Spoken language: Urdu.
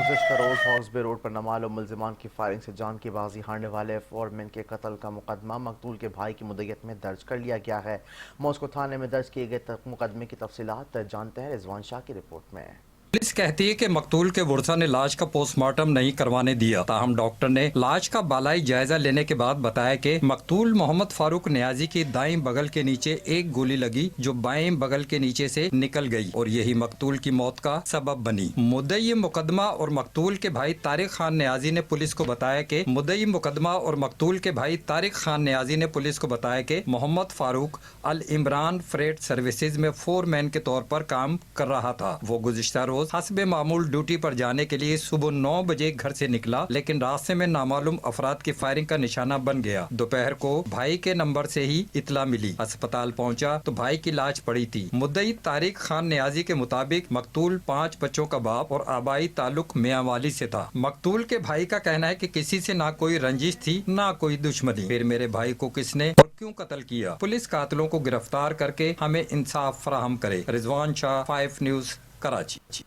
گزشتہ روز ہاکس بے روڈ پر نامعلوم ملزمان کی فائرنگ سے جان کی بازی ہارنے والے فورمین کے قتل کا مقدمہ مقتول کے بھائی کی مدیت میں درج کر لیا گیا ہے۔ ماسکو تھانے میں درج کیے گئے مقدمے کی تفصیلات جانتے ہیں رضوان شاہ کی رپورٹ میں۔ پولیس کہتی ہے کہ مقتول کے ورثا نے لاش کا پوسٹ مارٹم نہیں کروانے دیا، تاہم ڈاکٹر نے لاش کا بالائی جائزہ لینے کے بعد بتایا کہ مقتول محمد فاروق نیازی کی دائیں بغل کے نیچے ایک گولی لگی جو بائیں بغل کے نیچے سے نکل گئی اور یہی مقتول کی موت کا سبب بنی۔ مدعی مقدمہ اور مقتول کے بھائی طارق خان نیازی نے پولیس کو بتایا کہ محمد فاروق العمران فریٹ سروسز میں فور مین کے طور پر کام کر رہا تھا۔ وہ گزشتہ روز حسب معمول ڈیوٹی پر جانے کے لیے صبح 9 بجے گھر سے نکلا، لیکن راستے میں نامعلوم افراد کی فائرنگ کا نشانہ بن گیا۔ دوپہر کو بھائی کے نمبر سے ہی اطلاع ملی، اسپتال پہنچا تو بھائی کی لاش پڑی تھی۔ مدعی طارق خان نیازی کے مطابق مقتول 5 بچوں کا باپ اور آبائی تعلق میاں والی سے تھا۔ مقتول کے بھائی کا کہنا ہے کہ کسی سے نہ کوئی رنجش تھی نہ کوئی دشمنی، پھر میرے بھائی کو کس نے اور کیوں قتل کیا؟ پولیس قاتلوں کو گرفتار کر کے ہمیں انصاف فراہم کرے۔ رضوان شاہ، 5 نیوز، کراچی۔